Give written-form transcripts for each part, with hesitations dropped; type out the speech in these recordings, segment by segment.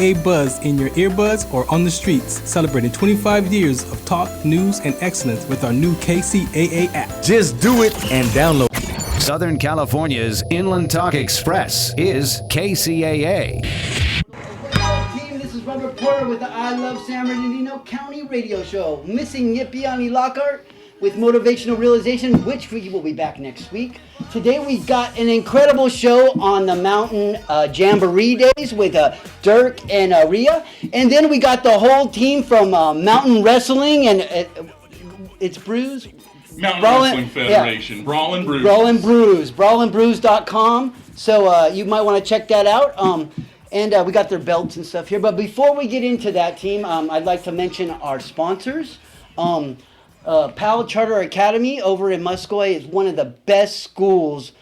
A buzz in your earbuds or on the streets, celebrating 25 years of talk, news, and excellence with our new KCAA app. Just do it and download. Southern California's Inland Talk Express is KCAA. Team, this is Robert Porter with the I Love San Bernardino County Radio Show. Missing Yipiani Lockhart with Motivational Realization, which we will be back next week. Today we got an incredible show on the Mountain Jamboree Days with Dirk and Rhea. And then we got the whole team from Mountain Wrestling and it's Bruise? Mountain Wrestling Federation, yeah. Brawl and Bruise. Brawlandbruise.com. So you might want to check that out. And we got their belts and stuff here. But before we get into that, team, I'd like to mention our sponsors. Powell Charter Academy over in Muscoy is one of the best schools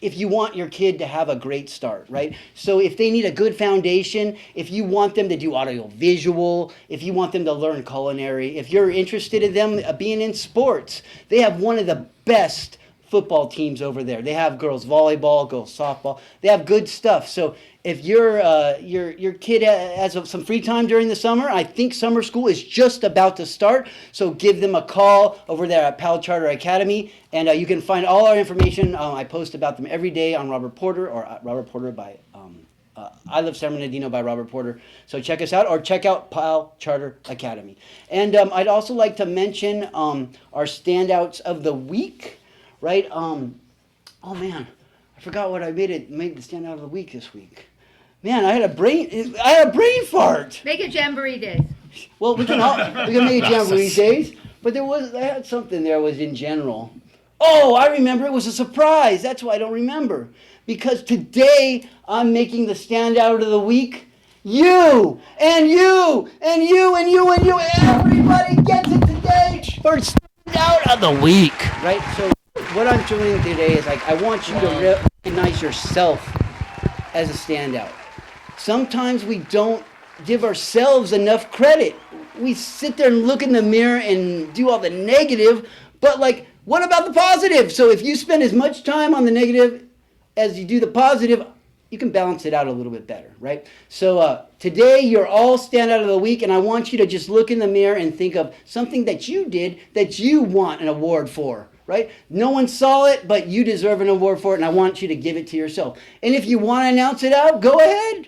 if you want your kid to have a great start, right? So if they need a good foundation, if you want them to do audio-visual, if you want them to learn culinary, if you're interested in them being in sports, they have one of the best football teams over there. They have girls volleyball, girls softball. They have good stuff. So if your kid has some free time during the summer, I think summer school is just about to start. So give them a call over there at Powell Charter Academy, and you can find all our information. I post about them every day on Robert Porter or Robert Porter by I Love San Bernardino by Robert Porter. So check us out or check out Powell Charter Academy. And I'd also like to mention our standouts of the week. Right? Oh man, I forgot what I made the standout of the week this week. Man, I had a brain fart. Make it Jamboree Days. Well, we can make it Jamboree Days, but I had something there was in general. Oh, I remember, it was a surprise. That's why I don't remember. Because today I'm making the standout of the week. You and you and you and you and you. Everybody gets it today for standout of the week. Right? So what I'm doing today is I want you to recognize yourself as a standout. Sometimes we don't give ourselves enough credit. We sit there and look in the mirror and do all the negative, but what about the positive? So if you spend as much time on the negative as you do the positive, you can balance it out a little bit better, right? So today you're all standout of the week, and I want you to just look in the mirror and think of something that you did that you want an award for. Right? No one saw it, but you deserve an award for it, and I want you to give it to yourself. And if you want to announce it out, go ahead.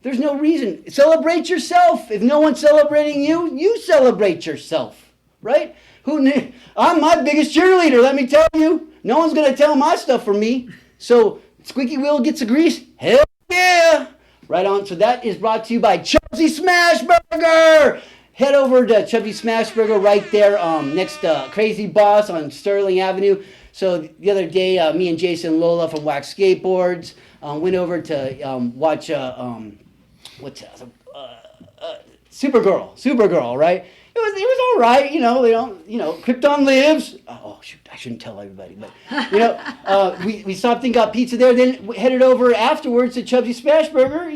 There's no reason. Celebrate yourself. If no one's celebrating you, you celebrate yourself. Right? I'm my biggest cheerleader, let me tell you. No one's going to tell my stuff for me. So, squeaky wheel gets the grease. Hell yeah! Right on. So that is brought to you by Chelsea Smash Burger. Head over to Chubby Smashburger right there next to Crazy Boss on Sterling Avenue. So the other day, me and Jason Lola from Wax Skateboards went over to watch Supergirl, right? It was all right, Krypton lives. Oh shoot, I shouldn't tell everybody, but we stopped and got pizza there. Then headed over afterwards to Chubby Smashburger.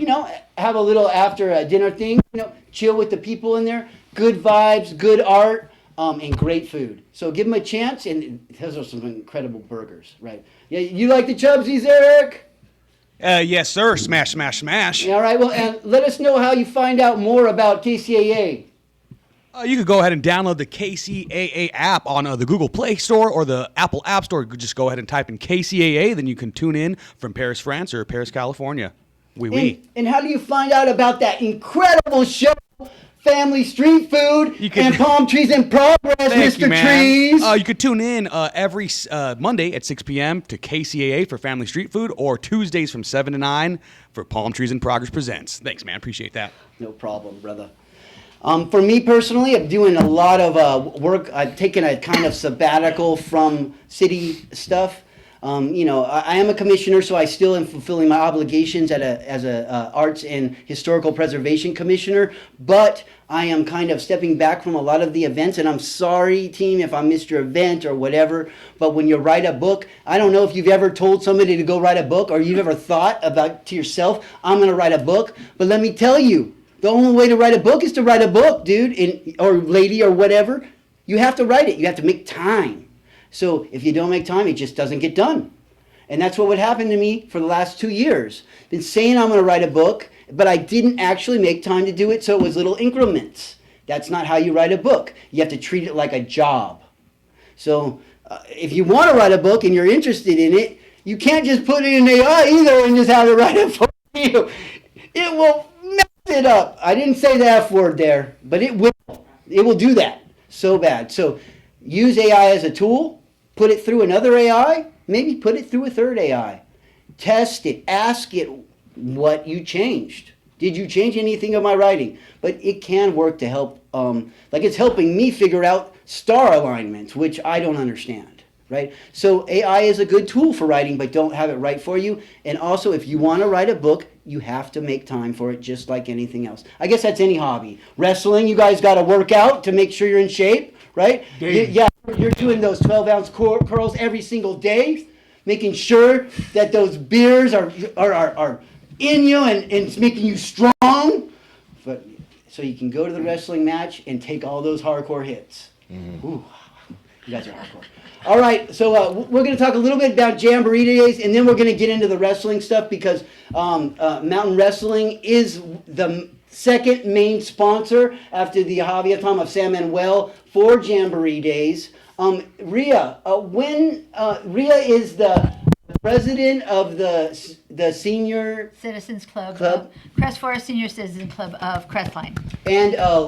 Have a little after dinner thing. Chill with the people in there. Good vibes, good art, and great food. So give them a chance, and those are some incredible burgers, right? Yeah, you like the Chubsies, Eric? Yes, sir. Smash, smash, smash. All right. Well, and let us know how you find out more about KCAA. You could go ahead and download the KCAA app on the Google Play Store or the Apple App Store. Just go ahead and type in KCAA, then you can tune in from Paris, France, or Paris, California. Oui. And how do you find out about that incredible show, Family Street Food and Palm Trees in Progress, Mr. Trees? You could tune in every Monday at 6 p.m. to KCAA for Family Street Food, or Tuesdays from 7 to 9 for Palm Trees in Progress Presents. Thanks, man. Appreciate that. No problem, brother. For me personally, I'm doing a lot of work. I've taken a kind of sabbatical from city stuff. I am a commissioner, so I still am fulfilling my obligations as a arts and historical preservation commissioner. But I am kind of stepping back from a lot of the events, and I'm sorry, team, if I missed your event or whatever. But when you write a book, I don't know if you've ever told somebody to go write a book, or you've ever thought about to yourself, I'm going to write a book. But let me tell you, the only way to write a book is to write a book, dude, or lady, or whatever. You have to write it. You have to make time. So if you don't make time, it just doesn't get done. And that's what would happen to me for the last 2 years. Been saying I'm going to write a book. but I didn't actually make time to do it, so it was little increments. That's not how you write a book. You have to treat it like a job. So if you want to write a book and you're interested in it, you can't just put it in AI either and just have it write it for you. It will mess it up. I didn't say the F word there, but it will. It will do that so bad. So use AI as a tool, put it through another AI, maybe put it through a third AI. Test it, ask it what you changed. Did you change anything of my writing? But it can work to help, like it's helping me figure out star alignments, which I don't understand, right? So AI is a good tool for writing, but don't have it write for you. And also, if you want to write a book, you have to make time for it, just like anything else. I guess that's any hobby. Wrestling, you guys got to work out to make sure you're in shape, right? Yeah, you're doing those 12-ounce curls every single day, making sure that those beers are in you and it's making you strong. But so you can go to the wrestling match and take all those hardcore hits. Ooh, you guys are hardcore. All right, so we're going to talk a little bit about Jamboree days, and then we're going to get into the wrestling stuff because Mountain Wrestling is the second main sponsor after the Javier of San Manuel for Jamboree days. Ria, Ria is the president of the Senior Citizens Club. Crest Forest Senior Citizen Club of Crestline. And a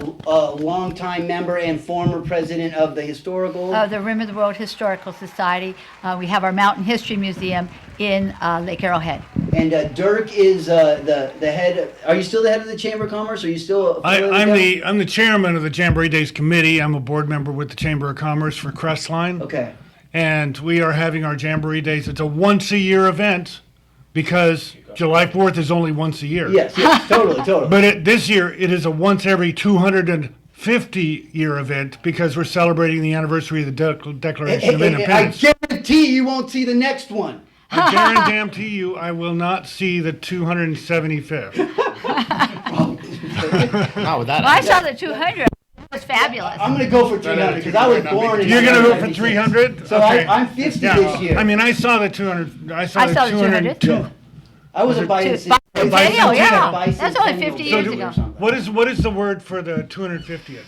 longtime member and former president of the Historical... Of the Rim of the World Historical Society. We have our Mountain History Museum in Lake Arrowhead. And Dirk is the head... Are you still the head of the Chamber of Commerce? Are you still... I'm the chairman of the Jamboree Days Committee. I'm a board member with the Chamber of Commerce for Crestline. Okay. And we are having our Jamboree Days. It's a once-a-year event because July 4th is only once a year. Yes, totally. But this year, it is a once every 250-year event because we're celebrating the anniversary of the Declaration of Independence. I guarantee you won't see the next one. I guarantee you I will not see the 275th. Not with that. Well, I saw the 200. It was fabulous. I'm going to go for 300 because I was born in... You're going to go for 300? So okay. I'm 50 this year. I mean, I saw the 200. I saw the 202. 202. I was a bicentennial. Yeah. That's only 50 years ago. What is the word for the 250th?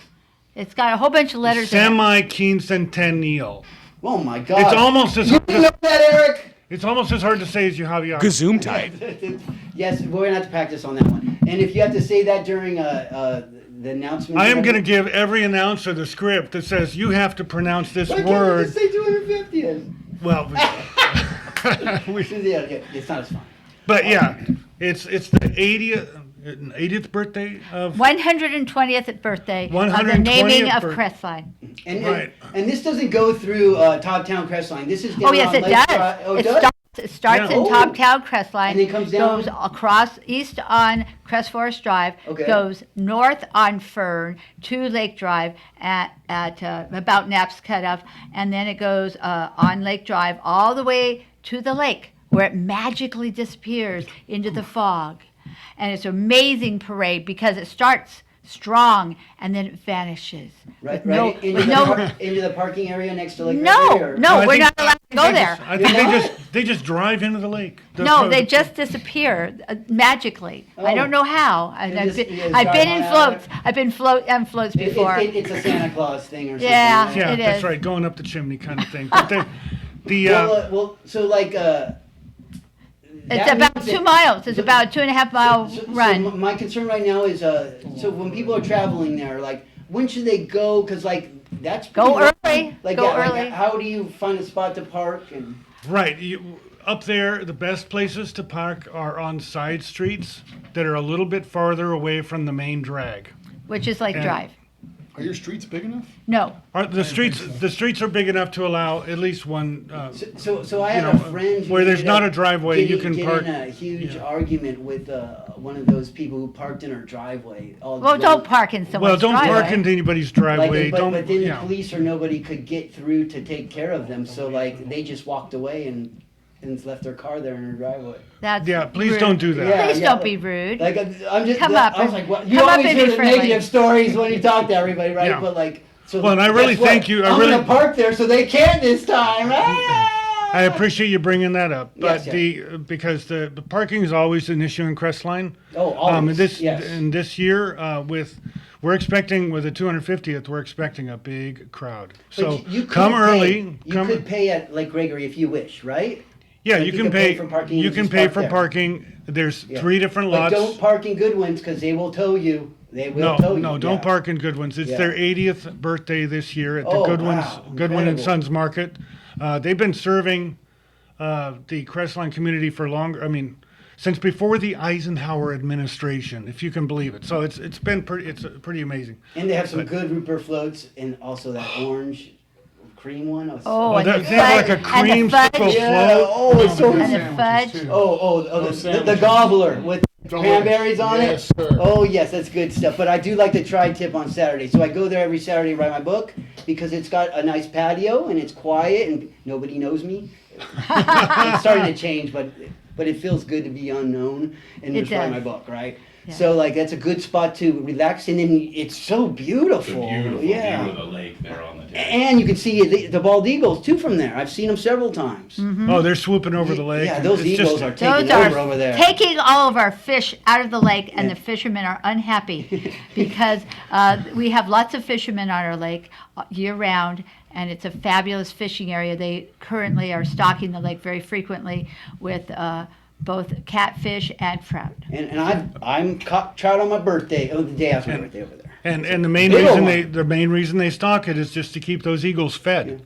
It's got a whole bunch of letters in it. Semi-quincentennial. Oh my God! It's almost as you know that, Eric. It's almost as hard to say as you have your Gazoom type. Yes, we're gonna have to practice on that one. And if you have to say that during the announcement, I am going to give every announcer the script that says you have to pronounce this word. word. Say 250th. Well, It's not as fun. but yeah, it's the 80th birthday of 120th birthday of the 120th naming of birthday. Crestline. And this doesn't go through Toptown Crestline. This is down Oh, yes, on it Lake does. Drive. Oh, It does? starts Yeah. in Toptown Crestline, And it comes down? goes across east on Crest Forest Drive, Okay. goes north on Fern to Lake Drive at about Knapp's Cutoff, and then it goes on Lake Drive all the way to the lake, where it magically disappears into the fog. And it's an amazing parade because it starts strong and then it vanishes. Right, With no- into, with the no- into the parking area next to Lake No, Ridley, or- no, I we're think- not allowed to go there. I think they just drive into the lake. No, they just disappear magically. I Oh. don't know how. And You I've just- been, you just I've been drive in on floats. out. I've been on floats before. It's a Santa Claus thing or something. Yeah. right? Yeah, It that's is. right. Going up the chimney kind of thing. But So like It's about 2 miles. It's about a 2.5 mile run. So my concern right now is so when people are traveling there, like when should they go? Because like that's Go pretty- early. Like, Go yeah, like, early. how do you find a spot to park? And right, up there, the best places to park are on side streets that are a little bit farther away from the main drag. Which is Lake And- Drive. Are your streets big enough? No. The streets are big enough to allow at least one. So I had know, a friend who where there's ended not up a driveway, you can getting park. in a huge argument with one of those people who parked in her driveway. Well, don't park in someone's Well, don't driveway. park into anybody's Like, driveway. but don't. then the yeah. police or nobody could get through to take care of them. So like they just walked away and left their car there in her driveway. That's Yeah, please rude. don't do that. Yeah. Please don't be rude. Like I'm just Come up I was and- like, what? You come up always and hear be the friendly. negative stories when you talk to everybody, right? Yeah. But like, so Well, and I really guess what? thank you. I'm gonna park there so they can this time. Ah! I appreciate you bringing that up, but Yes, because the parking is always an issue in Crestline. Oh, always, And this year, we're expecting with the 250th, we're expecting a big crowd. So But you could come pay- early. You could pay at Lake Gregory if you wish, right? Yeah, Like you you can could pay pay for parking You and can just pay park for there. parking. There's Yeah. 3 different But lots. don't park in Goodwin's because they will tow you. They will tow you. No, don't yeah. park in Goodwin's. It's Yeah. their 80th birthday this year at the Oh, Goodwin's wow. Goodwin and Incredible. Sons Market. They've been serving the Crestline community for longer. I mean, since before the Eisenhower administration, if you can believe it. So it's pretty amazing. And they have some good root beer floats and also that orange cream one. Oh, and they the have like a fudge- and the creamsicle fudge- yeah. float. Oh, it's so And the fudge. the gobbler with cranberries on Yes, it. sir. Oh yes, that's good stuff. But I do like the tri-tip on Saturday, so I go there every Saturday to write my book because it's got a nice patio and it's quiet and nobody knows me. It's starting to change, but it feels good to be unknown and It just write does. my book, right? Yeah. So like that's a good spot to relax, and then it's so beautiful. It's a beautiful yeah. view of the lake there on the terrace. And you can see the bald eagles too from there. I've seen them several times. Oh, they're swooping over the lake. Yeah, those It's eagles just- are taking Those over are over there. taking all of our fish out of the lake, and Yeah. the fishermen are unhappy because we have lots of fishermen on our lake year round, and it's a fabulous fishing area. They currently are stocking the lake very frequently with both catfish and trout. And I'm caught trout on my birthday. Oh, the day after my birthday over there. And the main Little reason one. the main reason they stock it is just to keep those eagles fed.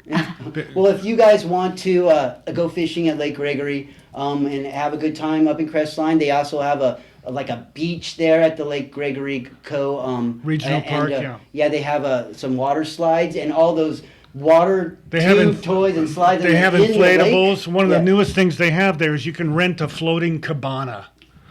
Well, if you guys want to go fishing at Lake Gregory and have a good time up in Crestline, they also have like a beach there at the Lake Gregory Regional park, and, yeah. Yeah, they have some water slides and all those water They have tube toys and slides. They have in the lake. inflatables. One of Yeah. the newest things they have there is you can rent a floating cabana.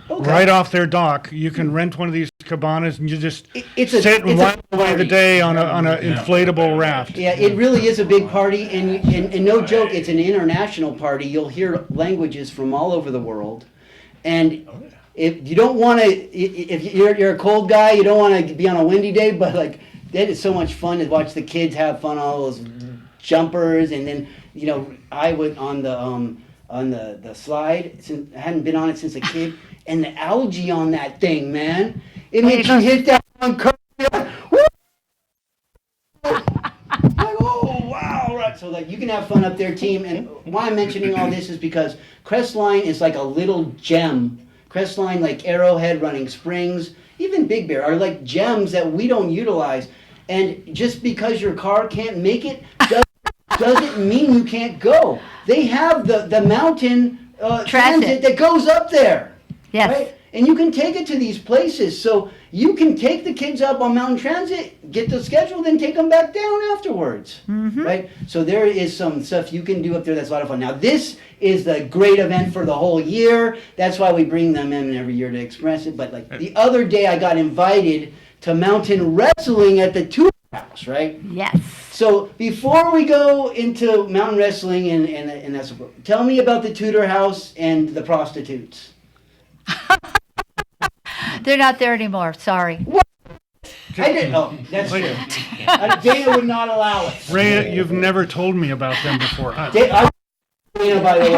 Okay. Right off their dock, you can rent one of these cabanas and you just It's a- sit and it's a while away the party. day on a inflatable raft. Yeah, it really is a big party, and no joke, it's an international party. You'll hear languages from all over the world, and if you don't want to, if you're a cold guy, you don't want to be on a windy day, but like that is so much fun to watch the kids have fun, all those jumpers, and then I went on the slide. Since I hadn't been on it since a kid, and the algae on that thing, man, it makes you hit that one curve. Woo! Like, oh wow, right. So like you can have fun up there, team. And why I'm mentioning all this is because Crestline is like a little gem. Crestline, like Arrowhead, Running Springs, even Big Bear are like gems that we don't utilize. And just because your car can't make it doesn't mean you can't go. They have the mountain transit that goes up there. Yes. Right? And you can take it to these places. So you can take the kids up on mountain transit, get the schedule, then take them back down afterwards. Right? So there is some stuff you can do up there that's a lot of fun. Now this is the great event for the whole year. That's why we bring them in every year to express it. But like the other day I got invited to mountain wrestling at the Tudor House, right? Yes. So before we go into mountain wrestling and that's tell me about the Tudor House and the prostitutes. They're not there anymore. Sorry. I didn't know. That's true. Dana would not allow it. Ray, you've never told me about them before. Dana, by the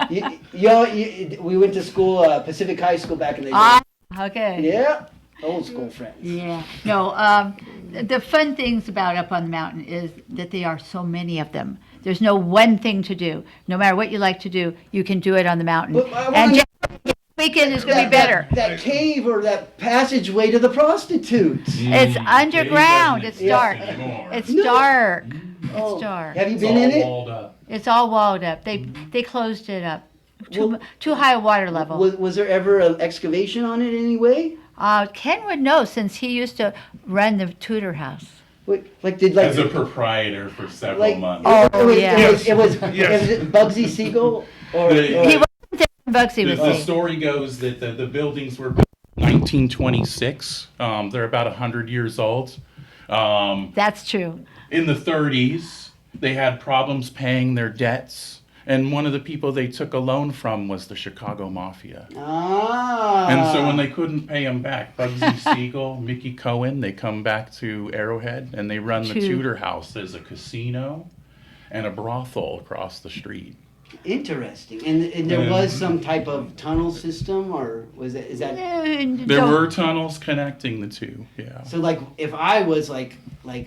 way, we went to school, Pacific High School back in the day. Okay. Yeah, old school friends. Yeah. No, the fun things about up on the mountain is that there are so many of them. There's no one thing to do. No matter what you like to do, you can do it on the mountain. But I wanna And know- just weekend is going to be better. That cave or that passageway to the prostitutes. It's underground. It's dark. anymore. It's No. dark. Oh, It's dark. have you been in it? Walled up. It's all walled up. They closed it up. Too high a water level. Was there ever an excavation on it anyway? Ken would know since he used to run the Tudor House. Wait, like did like As a proprietor for several like months. it was Yes. Bugsy Siegel or The- He wasn't there when Bugsy was The there. story goes that the buildings were built in 1926. They're about 100 years old. That's true. In the 30s, they had problems paying their debts. And one of the people they took a loan from was the Chicago Mafia. And so when they couldn't pay them back, Bugsy Siegel, Mickey Cohen, they come back to Arrowhead and they run the Tudor House as a casino. and a brothel across the street. Interesting. And there was some type of tunnel system, or is that? There were tunnels connecting the two. Yeah. So like, if I was like a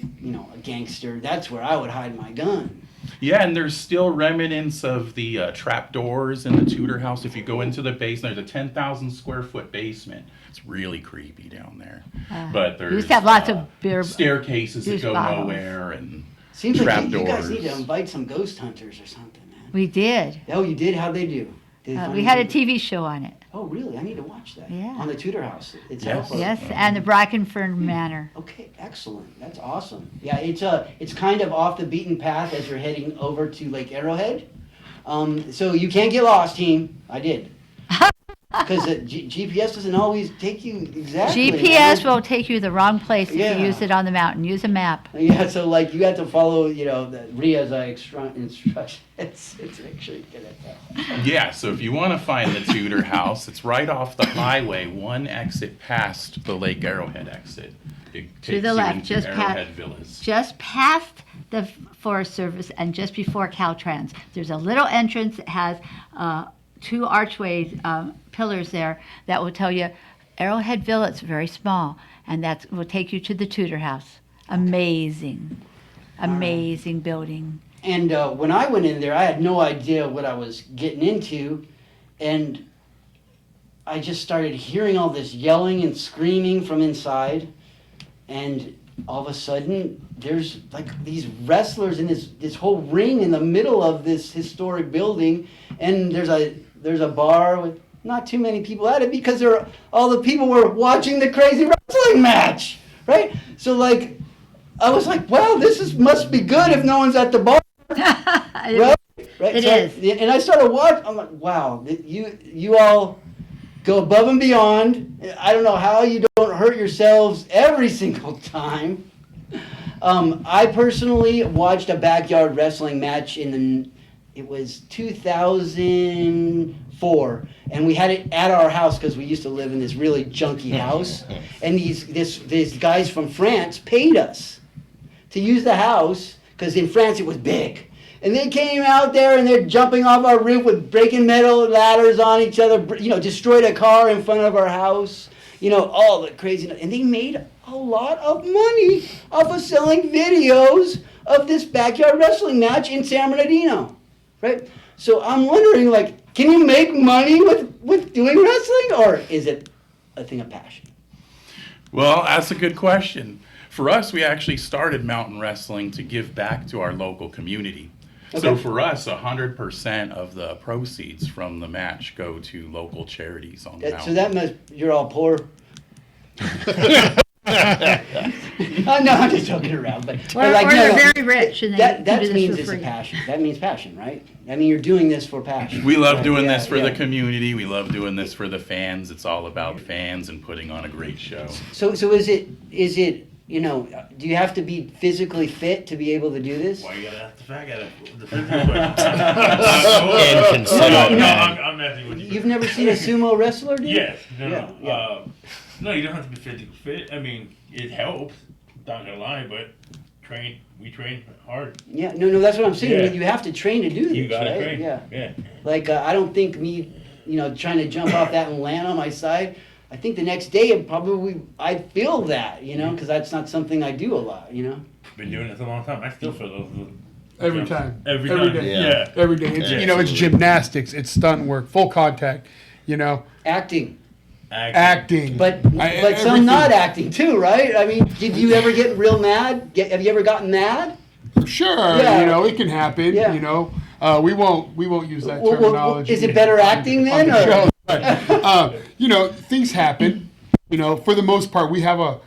gangster, that's where I would hide my gun. Yeah, and there's still remnants of the trap doors in the Tudor house. If you go into the basement, there's a 10,000 square foot basement. It's really creepy down there. But there's you used to have lots of beer staircases that juice go bottles. nowhere and Seems trap like you doors. guys need to invite some ghost hunters or something, man. We did. Oh, you did? How'd they do? Did they find We had a anything? TV show on it. Oh, really? I need to watch that. Yeah. On the Tudor house itself. Yes, and the Brackenford Manor. Okay, excellent. That's awesome. Yeah, it's kind of off the beaten path as you're heading over to Lake Arrowhead. So you can't get lost, team. I did. Because GPS doesn't always take you exactly. GPS will take you the wrong place if Yeah. you use it on the mountain. Use a map. Yeah, so like you have to follow, Ria's instructions to make sure you get it. Yeah, so if you want to find the Tudor house, it's right off the highway, one exit past the Lake Arrowhead exit. It To takes the you left, into just Arrowhead Villas. just past the Forest Service and just before Caltrans. There's a little entrance that has 2 archways, pillars there that will tell you Arrowhead Villa. It's very small, and that will take you to the Tudor house. Amazing building. And when I went in there, I had no idea what I was getting into, and I just started hearing all this yelling and screaming from inside, and all of a sudden, there's like these wrestlers in this whole ring in the middle of this historic building, and there's a bar with not too many people at it because all the people were watching the crazy wrestling match, right? So like, I was like, wow, must be good if no one's at the bar. Right? It So is. and I started watching. I'm like, wow, you all go above and beyond. I don't know how you don't hurt yourselves every single time. I personally watched a backyard wrestling match it was 2004, and we had it at our house because we used to live in this really junky house. And these guys from France paid us to use the house because in France it was big. And they came out there and they're jumping off our roof with breaking metal ladders on each other, destroyed a car in front of our house, all the craziness. And they made a lot of money off of selling videos of this backyard wrestling match in San Bernardino, right? So I'm wondering, can you make money with doing wrestling, or is it a thing of passion? Well, that's a good question. For us, we actually started mountain wrestling to give back to our local community. So Okay. for us, 100% of the proceeds from the match go to local charities on the So mountain. you're all poor. No, I'm just joking around, but Or they're very rich and they that can do this means for it's free. a passion. That means passion, right? I mean, you're doing this for passion. We love doing Yeah, this for yeah. the community. We love doing this for the fans. It's all about fans and putting on a great show. So is it? Do you have to be physically fit to be able to do this? Why you gotta ask the fat guy the No, I'm messing with you. You've never seen a sumo wrestler do? Yes. No. Yeah. No, you don't have to be physically fit. I mean, it helps. Not gonna lie, but we train hard. Yeah. No. That's what I'm saying. Yeah. You have to train to do this, You gotta right? train. Yeah. Like I don't think me, trying to jump off that and land on my side. I think the next day I'd feel that, because that's not something I do a lot, Been doing this a long time. I still feel those. Every jumps. time. Every Every time. day. Yeah. Every day. It's, Yeah. it's gymnastics, it's stunt work, full contact, Acting. acting. But some everything. not acting too, right? I mean, did you ever get real mad? Have you ever gotten mad? Sure, Yeah. it can happen, Yeah. We won't use that Well, terminology. is it better acting then, on the or? show. But, things happen. For the most part, we have our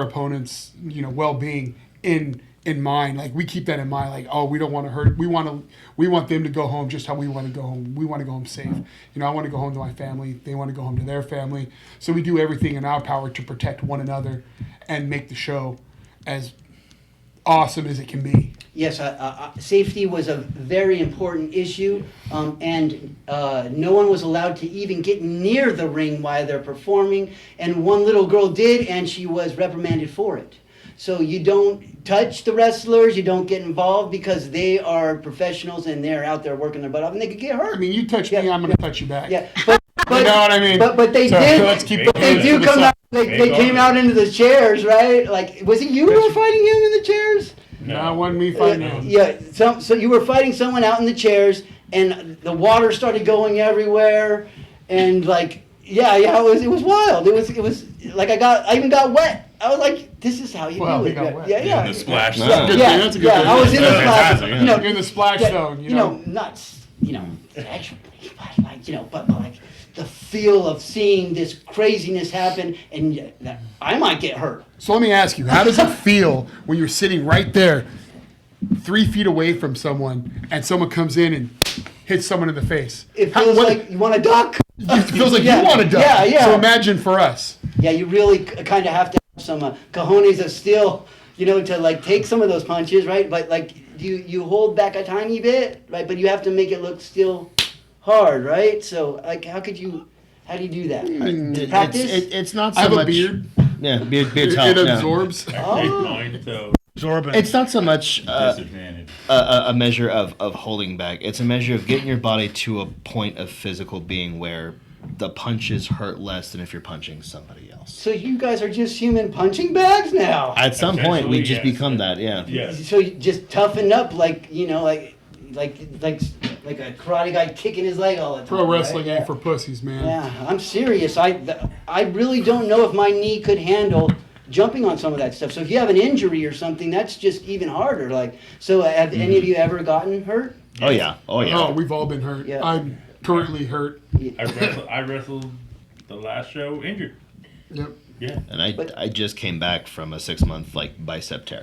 opponents, well-being in mind. Like we keep that in mind. Like, oh, we don't want to hurt. We want them to go home just how we want to go home. We want to go home safe. I want to go home to my family. They want to go home to their family. So we do everything in our power to protect one another and make the show as awesome as it can be. Yes, safety was a very important issue, and no one was allowed to even get near the ring while they're performing, and one little girl did, and she was reprimanded for it. So you don't touch the wrestlers, you don't get involved because they are professionals and they're out there working their butt off and they could get hurt. I mean, you touch me, I'm gonna touch you back. Yeah, but You know what I mean? But they So, did. let's keep But the they hands do to the come side. out. They came out into the chairs, right? Like, was it you who were fighting him in the chairs? No, it wasn't me fighting him. Yeah. So you were fighting someone out in the chairs, and the water started going everywhere, and like, yeah, it was wild. It was like I even got wet. I was like, this is how you Well, do he it. got wet. Yeah. In the splash That's a zone. good Yeah, thing. That's a good yeah, thing. I was in the splash. Yeah. You know, You're in the splash zone. You know. not actually, but like, but like the feel of seeing this craziness happen, and that I might get hurt. So let me ask you, how does it feel when you're sitting right there, 3 feet away from someone, and someone comes in and hits someone in the face? It feels like you want to duck. It feels like Yeah, you want to duck. yeah, yeah. So imagine for us. Yeah, you really kind of have to have some cojones of steel, to like take some of those punches, right? But like you hold back a tiny bit, right? But you have to make it look still hard, right? So like, how do you do that? Practice? It's not so I have much. a beard. Yeah, beard's It help. Yeah. absorbs. Mine, so Absorbent. It's not so much disadvantage. a measure of holding back. It's a measure of getting your body to a point of physical being where the punches hurt less than if you're punching somebody else. So you guys are just human punching bags now. At some point, we just Essentially, become yes. that. Yeah. Yes. So you just toughen up, like like a karate guy kicking his leg all the time. Pro wrestling right? ain't for pussies, man. Yeah, I'm serious. I really don't know if my knee could handle jumping on some of that stuff. So if you have an injury or something, that's just even harder. Like, so have any of you ever gotten hurt? Oh yeah. Oh yeah. Oh, we've all been hurt. Yeah. I'm currently hurt. I wrestled the last show injured. Yep. Yeah. And I just came back from a 6-month bicep tear.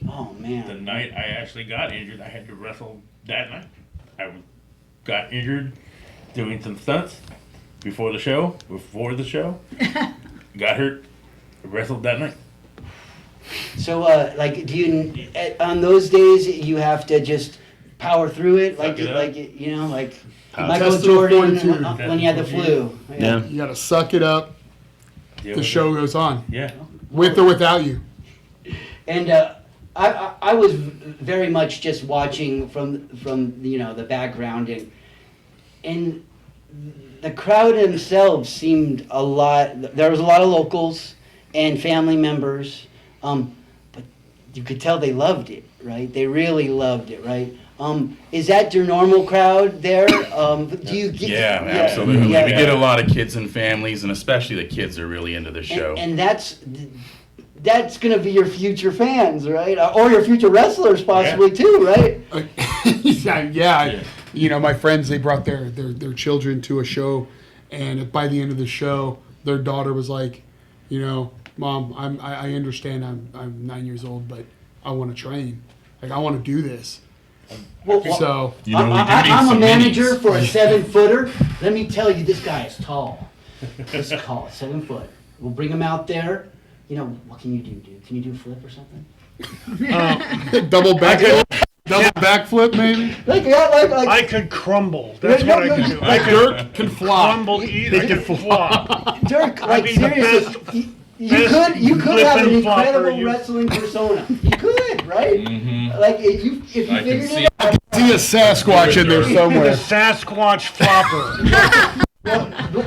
Oh The man. night I actually got injured, I had to wrestle that night. I got injured doing some stunts before the show. Got hurt, wrestled that night. So like, do you on those days you have to just power through it, Suck it up. like Power. Michael Test your Jordan fortitude. when he had the flu. Yeah. You gotta suck it up. Deal The with show it. goes on, Yeah. with or without you. And I was very much just watching from the background, and the crowd themselves seemed a lot. There was a lot of locals and family members, but you could tell they loved it, right? They really loved it, right? Is that your normal crowd there? Do you get? Yeah, absolutely. Yeah. We get a lot of kids and families, and especially the kids are really into the show. And that's going to be your future fans, right? Or your future wrestlers, possibly too, right? Yeah. My friends, they brought their children to a show, and by the end of the show, their daughter was like, Mom, I understand I'm 9 years old, but I want to train. Like, I want to do this. Well, So You know, we do need I'm a some manager minis. for a 7-footer. Let me tell you, this guy is tall. He's tall, 7 foot. We'll bring him out there. What can you do, dude? Can you do a flip or something? double backflip, maybe. I could crumble. That's Yeah, what no, I no, can do. no. I could Dirk can flop. crumble. They can flop. Dirk, I'd be the seriously, best you could have an flip and flopper incredible you- wrestling persona. You could, right? Like if you I can figured see it out. See a Sasquatch in there The somewhere. Sasquatch flopper.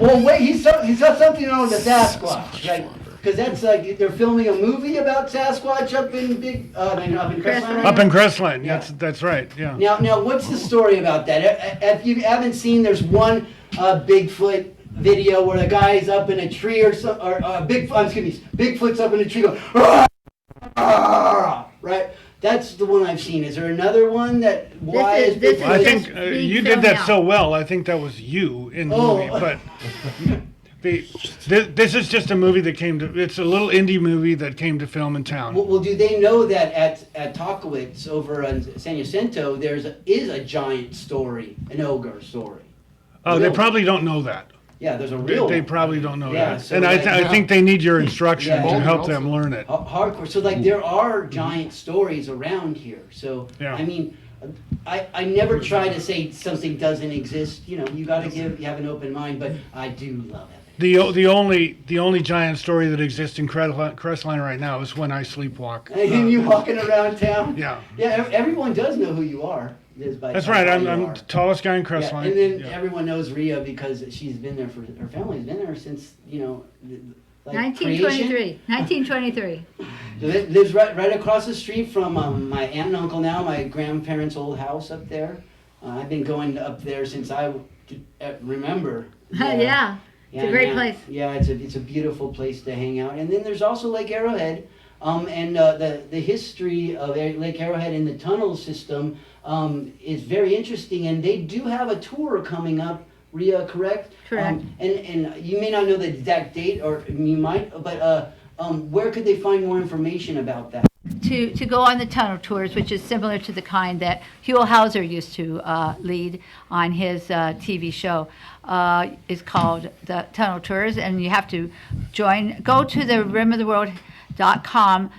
Well, wait, he saw something on the Sasquatch, right? Because that's like they're filming a movie about Sasquatch up in up in Crestline right Up now? in Crestline. Yeah. That's right. Yeah. Now, what's the story about that? If you haven't seen, there's one Bigfoot video where the guy's up in a tree Bigfoot's up in a tree going, "Rah! Rah!" Right? That's the one I've seen. Is there another one that? Why is this Bigfoot? I is think just being you did filmed that now. so well. I think that was you in the Oh. movie. But this is just a movie that came to. It's a little indie movie that came to film in town. Well, do they know that at Tokowitz over in San Jacinto is a giant story, an ogre story? Oh, they Real- probably don't know that. Yeah, there's a They, real they one. probably don't know Yeah, that. so And like- I think they need your instruction Yeah. to help them learn it. Hardcore. So like there are giant stories around here. So Yeah. I mean, I never try to say something doesn't exist. You got to you have an open mind. But I do love evidence. The only giant story that exists in Crestline right now is when I sleepwalk. And you walking around town? Yeah. Yeah, everyone does know who you are. That's right. I'm the tallest guy in Crestline. And then everyone knows Rhea because she's been there her family's been there since, like 1923. 1923. Lives right across the street from my aunt and uncle now, my grandparents' old house up there. I've been going up there since I remember. Yeah. It's a great place. Yeah, it's a beautiful place to hang out. And then there's also Lake Arrowhead, and the history of Lake Arrowhead in the tunnel system is very interesting. And they do have a tour coming up. Rhea, correct? Correct. And you may not know the exact date, or you might, but where could they find more information about that? To go on the tunnel tours, which is similar to the kind that Huell Hauser used to lead on his TV show, is called the tunnel tours, and you have to go to the rimoftheworld.com,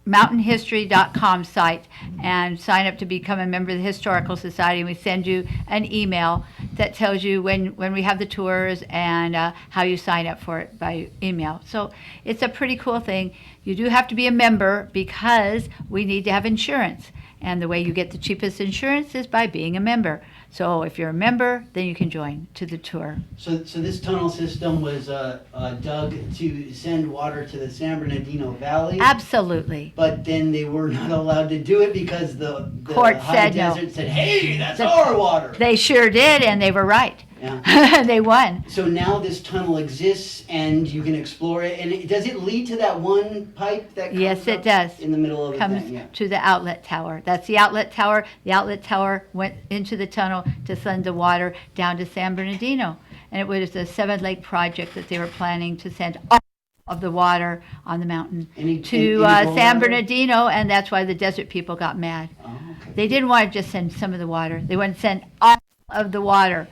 mountainhistory.com site, and sign up to become a member of the Historical Society. And we send you an email that tells you when we have the tours and how you sign up for it by email. So it's a pretty cool thing. You do have to be a member because we need to have insurance. And the way you get the cheapest insurance is by being a member. So if you're a member, then you can join to the tour. So this tunnel system was dug to send water to the San Bernardino Valley. Absolutely. But then they were not allowed to do it because the court high said no. desert said, "Hey, that's our water." They sure did, and they were right. Yeah. They won. So now this tunnel exists, and you can explore it. And does it lead to that one pipe that comes Yes, it up does. in the middle of the Comes thing? Yeah. to the outlet tower. That's the outlet tower. The outlet tower went into the tunnel to send the water down to San Bernardino. And it was a 7-lake project that they were planning to send all of the water on the mountain to San Bernardino, and that's why the desert people got mad. Oh, okay. They didn't want to just send some of the water. They wanted to send all of the water.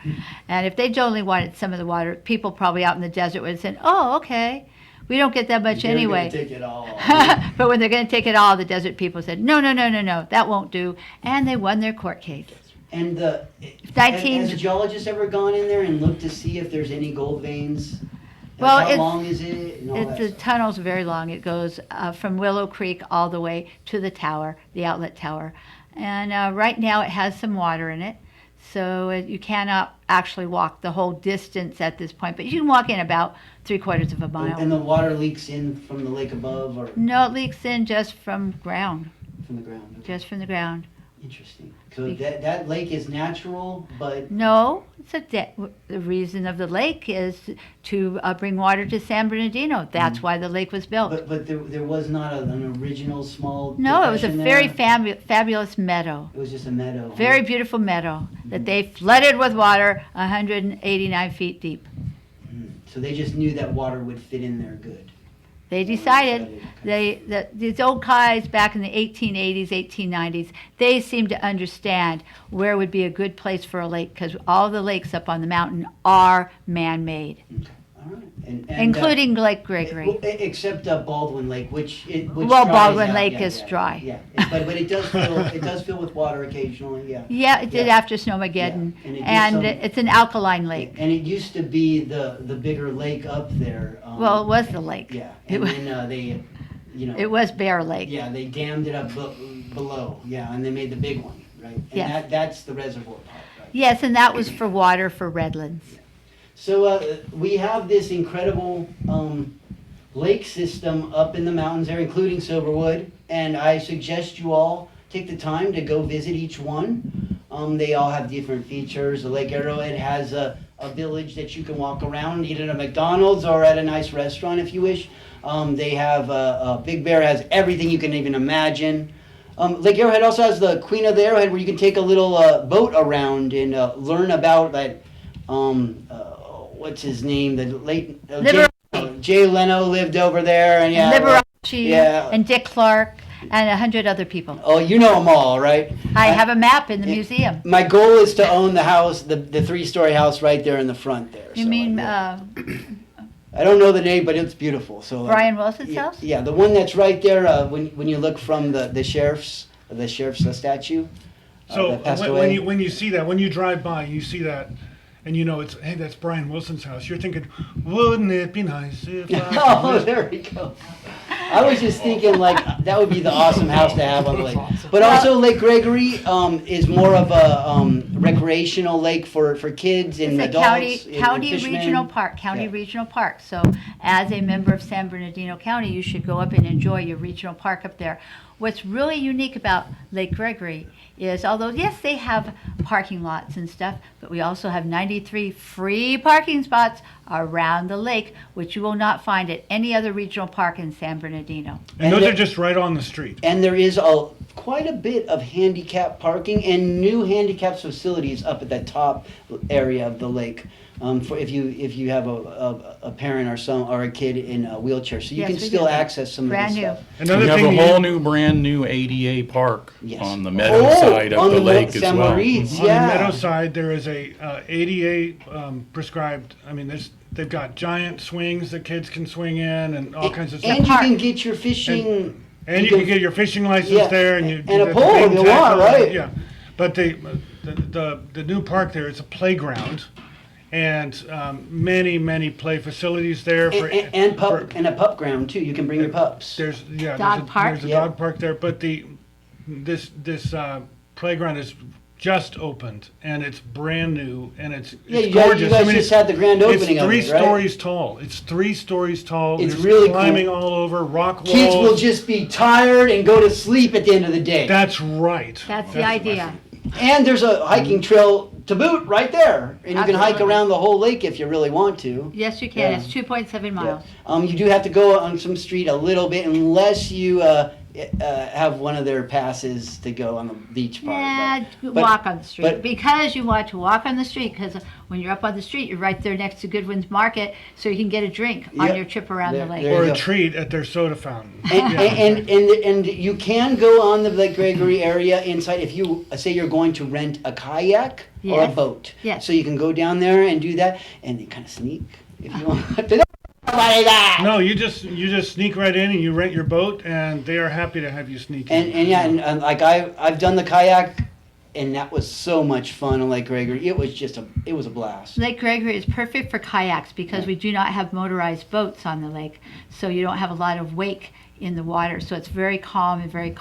And if they only wanted some of the water, people probably out in the desert would have said, "Oh, okay. We don't get that much They're anyway." gonna take it all. But when they're going to take it all, the desert people said, "No, no, no, no, no, that won't do." And they won their court case. And has 19 a geologist ever gone in there and looked to see if there's any gold veins? Well, How long is it? And all that the stuff? tunnel's very long. It goes from Willow Creek all the way to the tower, the outlet tower. And right now it has some water in it. So you cannot actually walk the whole distance at this point, but you can walk in about 3/4 of a mile. And the water leaks in from the lake above, or No, it leaks in just from ground, from the ground? Okay. just from the ground. Interesting. So that lake is natural, but No, it's the reason of the lake is to bring water to San Bernardino. That's why the lake was built. but there was not an original small. No, it was a depression very there? fabulous meadow. It was just a meadow. Very beautiful meadow that they flooded with water 189 feet deep. So they just knew that water would fit in there good. They decided these old guys back in the 1880s, 1890s, they seemed to understand where would be a good place for a lake because all the lakes up on the mountain are man-made, All right. And, including Lake Gregory. Except Baldwin Lake, which Well, dries Baldwin out. Lake Yeah, is yeah, dry. Yeah, but it does fill with water occasionally. Yeah. Yeah, it did Yeah. after Snowmageddon, Yeah, and it did and some- it's an alkaline lake. And it used to be the bigger lake up there. Well, it was the lake. Yeah, It and was, then they, it was Bear Lake. Yeah, they dammed it up below. Yeah, and they made the big one, right? And Yes. that's the reservoir part, right? Yes, and that was for water for redlands. So we have this incredible lake system up in the mountains there, including Silverwood, and I suggest you all take the time to go visit each one. They all have different features. The Lake Arrowhead has a village that you can walk around, eat at a McDonald's or at a nice restaurant if you wish. They have Big Bear has everything you can even imagine. Lake Arrowhead also has the Queen of the Arrowhead, where you can take a little boat around and learn about that. What's his name? The late Jay Leno lived over there, and Liberace and Dick Clark and 100 other people. Oh, you know them all, right? I have a map in the museum. My goal is to own the house, the 3-story house right there in the front there. You so mean I don't know the name, but it's beautiful. So Brian Wilson's house? Yeah, the one that's right there when you look from the sheriff's statue. So that passed away. when you see that, when you drive by, you see that, and you know it's, hey, that's Brian Wilson's house. You're thinking, wouldn't it be nice if I Oh, there we go. I was just thinking like that would be the awesome house to have on the lake. But also Lake Gregory is more of a recreational lake for kids and It's a adults. county and fishermen. regional park, county Yeah. regional park. So as a member of San Bernardino County, you should go up and enjoy your regional park up there. What's really unique about Lake Gregory is, although yes, they have parking lots and stuff, but we also have 93 free parking spots around the lake, which you will not find at any other regional park in San Bernardino. And those are just right on the street. And there is quite a bit of handicap parking and new handicap facilities up at that top area of the lake. For if you have a parent or or a kid in a wheelchair, so you Yes, can we still do. access some Brand of new. this stuff. Another We have thing a whole new, brand new ADA park Yes. on the meadow side on of the lake as San well. Maurice, on yeah. the meadow side, there is a ADA prescribed. I mean, they've got giant swings that kids can swing in and all kinds of stuff. And you can get your fishing. And you can get your fishing license Yeah, there, and and a the pole big if you tackle, want, right? Yeah, but the new park there is a playground, and many play facilities there for And a pup ground too. You can bring your pups. There's Dog park? There's a Yeah. dog park there, but this playground is just opened, and it's brand new, and it's You gorgeous. guys just had the grand opening it's of three it, right? stories tall. It's 3 stories tall. It's There's really climbing cool. all over, rock walls. Kids will just be tired and go to sleep at the end of the day. That's right. That's the idea. And there's a hiking trail to boot right there, and you can hike Absolutely. around the whole lake if you really want to. Yes, you can. Yeah. It's 2.7 miles. You do have to go on some street a little bit unless you have one of their passes to go on the beach part. Yeah, but- walk on the street. but- Because you want to walk on the street, because when you're up on the street, you're right there next to Goodwin's Market, so you can get a drink on Yep. your trip around There- the lake. there Or you a go. treat at their soda fountain. And you can go on the Lake Gregory area inside if you say you're going to rent a kayak or a Yes. boat. Yes. So you can go down there and do that, and you kind of sneak if you want to. Like that. No, you just sneak right in and you rent your boat, and they are happy to have you sneak in. And like I've done the kayak, and that was so much fun on Lake Gregory. It was a blast. Lake Gregory is perfect for kayaks because we do not have motorized boats on the lake, so you don't have a lot of wake in the water. So it's very calm and very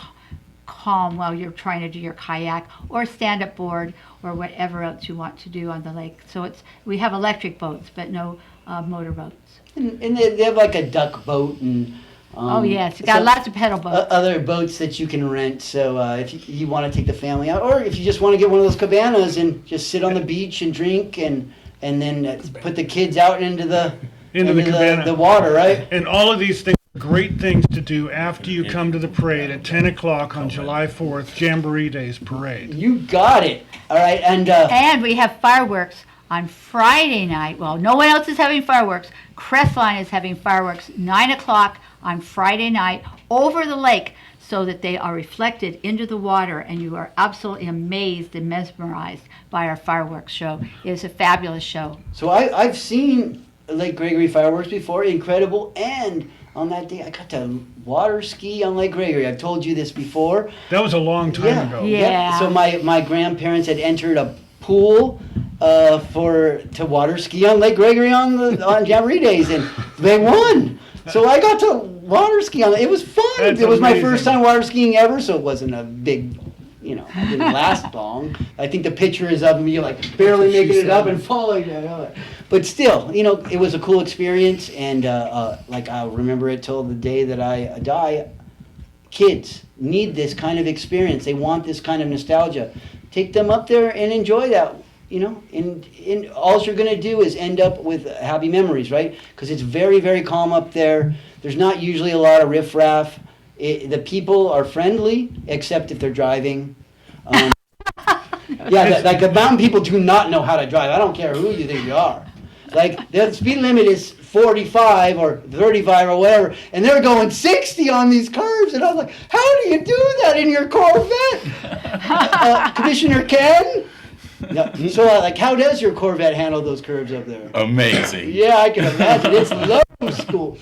calm while you're trying to do your kayak or stand-up board or whatever else you want to do on the lake. So we have electric boats, but no motor boats. And they have like a duck boat and. Oh yes, you got lots of pedal boats. Other boats that you can rent. So if you want to take the family out, or if you just want to get one of those cabanas and just sit on the beach and drink, and then put the kids out into the cabana. the water, right? And all of these things are great things to do after you come to the parade at 10 o'clock on July 4th, Jamboree Days parade. You got it. All right, And we have fireworks on Friday night. Well, no one else is having fireworks. Crestline is having fireworks 9 o'clock on Friday night over the lake so that they are reflected into the water, and you are absolutely amazed and mesmerized by our fireworks show. It is a fabulous show. So I've seen Lake Gregory fireworks before, incredible, and on that day I got to water ski on Lake Gregory. I've told you this before. That was a long time ago. Yeah. So my grandparents had entered a pool to water ski on Lake Gregory on Jamboree Days, and they won. So I got to water ski on it. It was fun. That's It was my amazing. first time water skiing ever, so it wasn't a big, it didn't last long. I think the picture is of me like barely making it up and falling. But still, it was a cool experience, and like I'll remember it till the day that I die. Kids need this kind of experience. They want this kind of nostalgia. Take them up there and enjoy that. And all you're going to do is end up with happy memories, right? Because it's very, very calm up there. There's not usually a lot of riffraff. The people are friendly, except if they're driving. Like the mountain people do not know how to drive. I don't care who you think you are. Like the speed limit is 45 or 35 or whatever, and they're going 60 on these curves, and I was like, how do you do that in your Corvette? Commissioner Ken? Yeah. So, how does your Corvette handle those curves up there? Amazing. Yeah, I can imagine. It's low school.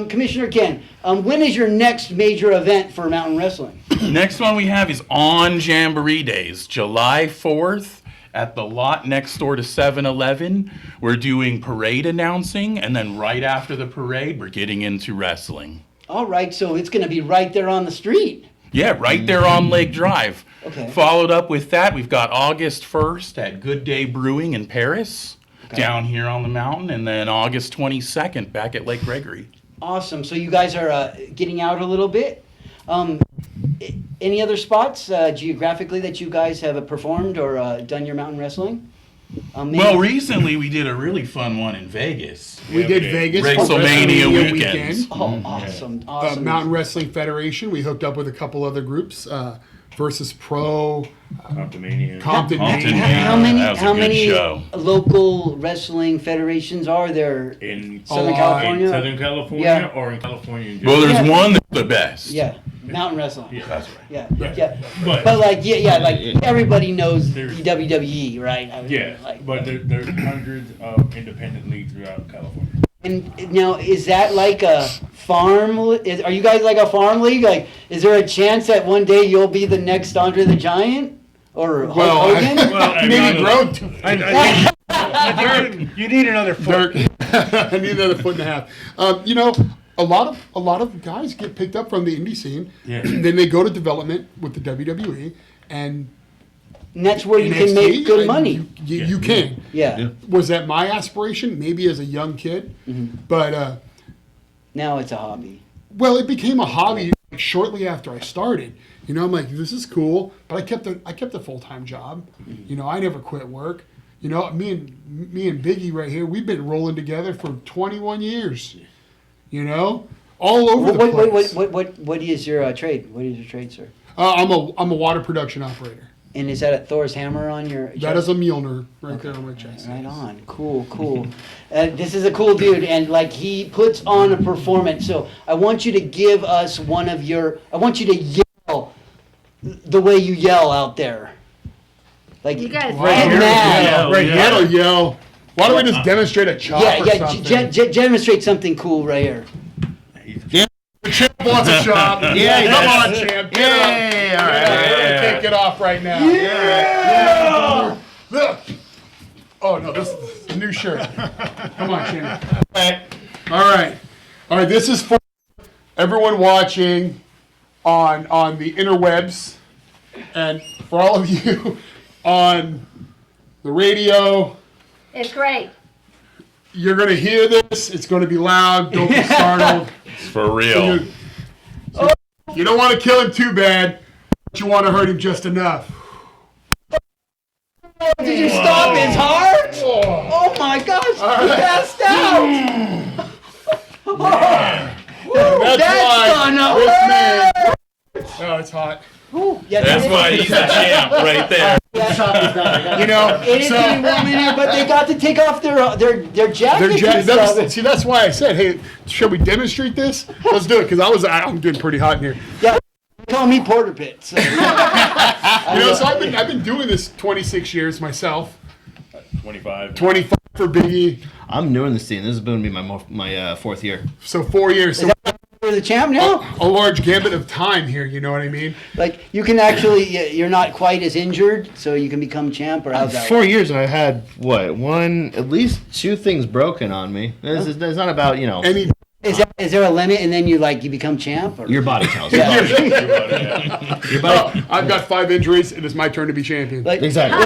Commissioner Ken, when is your next major event for mountain wrestling? Next one we have is on Jamboree Days, July 4th. at the lot next door to 7-Eleven. We're doing parade announcing, and then right after the parade, we're getting into wrestling. All right, so it's going to be right there on the street. Yeah, right there on Lake Drive. Okay. Followed up with that, we've got August 1st at Good Day Brewing in Paris, down here on the mountain, and then August 22nd back at Lake Gregory. Awesome. So you guys are getting out a little bit. Any other spots geographically that you guys have performed or done your mountain wrestling? Well, recently we did a really fun one in Vegas. We did Vegas for WrestleMania weekend. Oh, awesome. Awesome. Mountain Wrestling Federation. We hooked up with a couple other groups. Versus Pro, Compton Mania. How That was a good many show. local wrestling federations are there In Southern California? In Southern California Yeah. or in California in Well, general? there's one that's the best. Yeah, mountain wrestling. Yeah. That's right. Yeah. But- But like, like everybody knows WWE, right? I mean, Yeah, like- but there's hundreds of independent leagues throughout California. And now, is that like a farm? Are you guys like a farm league? Like, is there a chance that one day you'll be the next Andre the Giant or Hulk Hogan? Maybe grown to. I think you need another foot. I need another foot and a half. You know, a lot of guys get picked up from the indie scene. Yeah. Then they go to development with the WWE, and that's where you can NXT, make good and money. You can. Yeah. Was that my aspiration? Maybe as a young kid, but Now it's a hobby. well, it became a hobby shortly after I started. You know, I'm like, this is cool, but I kept a full-time job. You know, I never quit work. You know, me and Biggie right here, we've been rolling together for 21 years. You know, all over the place. What is your trade? What is your trade, sir? I'm a water production operator. And is that a Thor's hammer on your chest? That is a Mjolnir right there on my chest. Right on. Cool. This is a cool dude, and like he puts on a performance. So I want you to give us one of your. I want you to yell the way you yell out there. Like You guys Right get here, mad. right here, or yell. Why don't we just demonstrate a chop or something? Demonstrate something cool right here. The champ wants a chop. Yeah, Come on, champ. Get up. all right. Take it off right now. Yeah. Look. Oh no, this is a new shirt. Come on, champ. All right. This is for everyone watching on the interwebs, and for all of you on the radio. It's great. You're gonna hear this. It's gonna be loud. Don't be startled. It's for real. You don't want to kill him too bad, but you want to hurt him just enough. Did you stop his heart? Oh my gosh! He passed out. That's gonna this man. Oh, it's hot. Yeah, That's why he's a champ right there. You know, It is getting warm in here, but they got to take off their jackets and stuff. see, that's why I said, hey, should we demonstrate this? Let's do it, because I'm getting pretty hot in here. Yeah, call me Porter Pit. So. You know, so I've been doing this 26 years myself. 25. 25 for Biggie. I'm new in the scene. This is going to be my fourth year. So 4 years. So You're the champ now? a large gambit of time here, you know what I mean? Like, you can actually, you're not quite as injured, so you can become champ, or how's that 4 work? years, and I had at least 2 things broken on me. It's not about Any Is there a limit, and then you become champ? Or? your body tells you. Yeah. Your body. I've got 5 injuries, and it's my turn to be champion. Like, Exactly.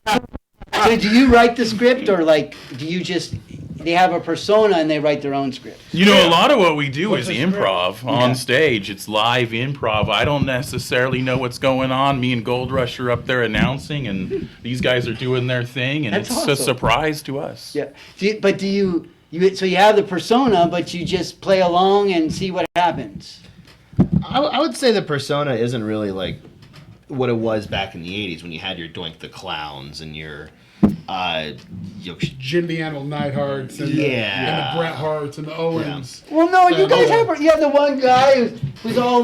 so do you write the script, or do you just, they have a persona and they write their own script? You know, a lot of what we do is improv on stage. It's live improv. I don't necessarily know what's going on. Me and Gold Rush are up there announcing, and these guys are doing their thing, and That's it's awesome. a surprise to us. Yeah. So you have the persona, but you just play along and see what happens. I would say the persona isn't really like what it was back in the 80s when you had your Doink the Clowns and your Jim the Animal Neidharts and, Yeah. and the Bret Harts and the Owens. Well, no, you guys Yeah. have the one guy who's all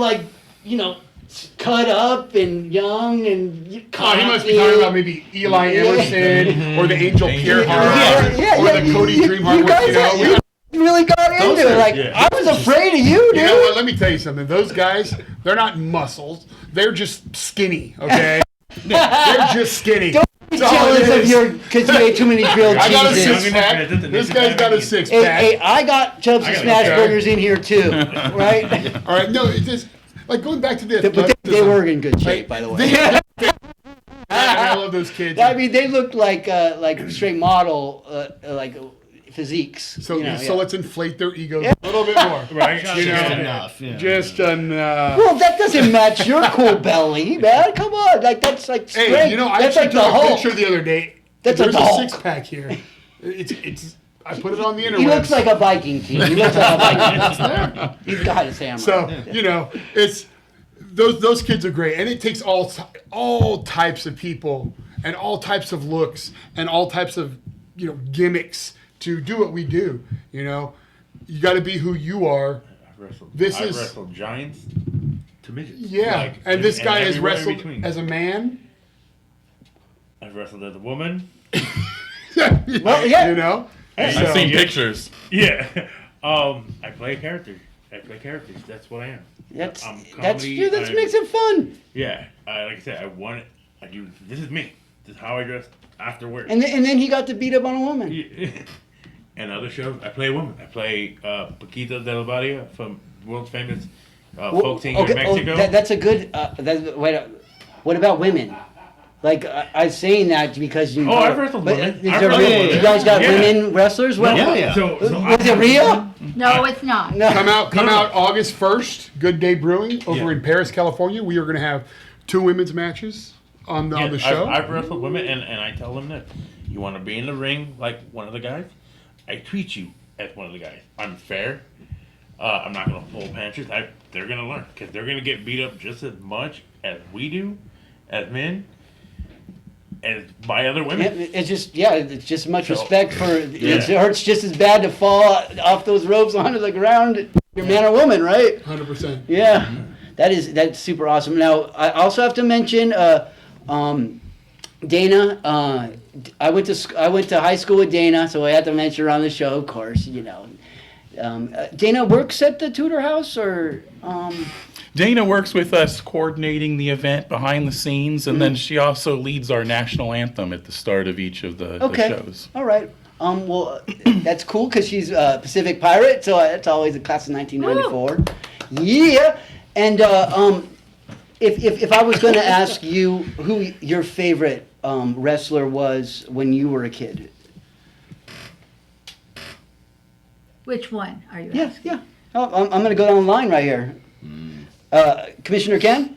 cut up and young and Oh, he must be talking about maybe Eli Emerson or the Angel Pierre or the Cody Dreamheart. You guys really got into it. I was afraid of you, dude. You know what? Let me tell you something. Those guys, they're not muscles. They're just skinny, okay? They're just skinny. jealous of your because you ate too many grilled I got a cheeses. six-pack. This guy's got a six-pack. Hey, I got Chubs and Smash Burgers in here too, right? All right, no, it's just like going back to this. But they were in good shape, by the way. I love those kids. I mean, they looked like straight model, like physiques. So, you know, so let's inflate their egos a little bit more. Right? You know, Just enough. Yeah. just enough. Well, that doesn't match your cool belly, man. Come on, like that's like strength. Hey, you know, I that's actually like the took a Hulk. picture the other day. That's There's like a the Hulk. six-pack here. It's. I put it on the internet. He looks like a Viking team. He looks like a Viking. He's got his hammer. So you know, it's those kids are great, and it takes all types of people and all types of looks and all types of gimmicks to do what we do. You know, you got to be who you are. I've wrestled giants to midgets. Yeah, and this guy has everywhere in wrestled between. as a man. I've wrestled as a woman. Well, yeah. You know, I've seen pictures. Yeah. I play characters. That's what I am. That's I'm that's comedy, dude. That I'm- makes it fun. Yeah. Like I said, I want it. I do. This is me. This is how I dress after work. And then he got to beat up on a woman. And other shows, I play a woman. I play Paquita del Barrio from world's famous folk singer in Mexico. That's a good. What about women? Like I was saying that because you. I've wrestled women. You guys got women wrestlers? Well, Yeah. So was it real? No, it's not. No. come out August 1st. Good Day Brewing over in Paris, California. We are going to have 2 women's matches on the show. I've wrestled women, and I tell them that you want to be in the ring like one of the guys. I treat you as one of the guys. I'm fair. I'm not going to pull punches. They're going to learn because they're going to get beat up just as much as we do, as men, as by other women. It's just much respect for. Yeah. It hurts just as bad to fall off those ropes onto the ground. You're man or woman, right? 100%. Yeah, that's super awesome. Now I also have to mention Dana. I went to high school with Dana, so I had to mention her on the show, of course. You know, Dana works at the Tudor House, or Dana works with us coordinating the event behind the scenes, and then she also leads our national anthem at the start of each of the shows. All right. Well, that's cool because she's a Pacific Pirate, so that's always a class of 1994. Yeah. And if I was going to ask you who your favorite wrestler was when you were a kid. Which one are you Yeah, asking? yeah. Oh, I'm going to go down the line right here. Commissioner Ken?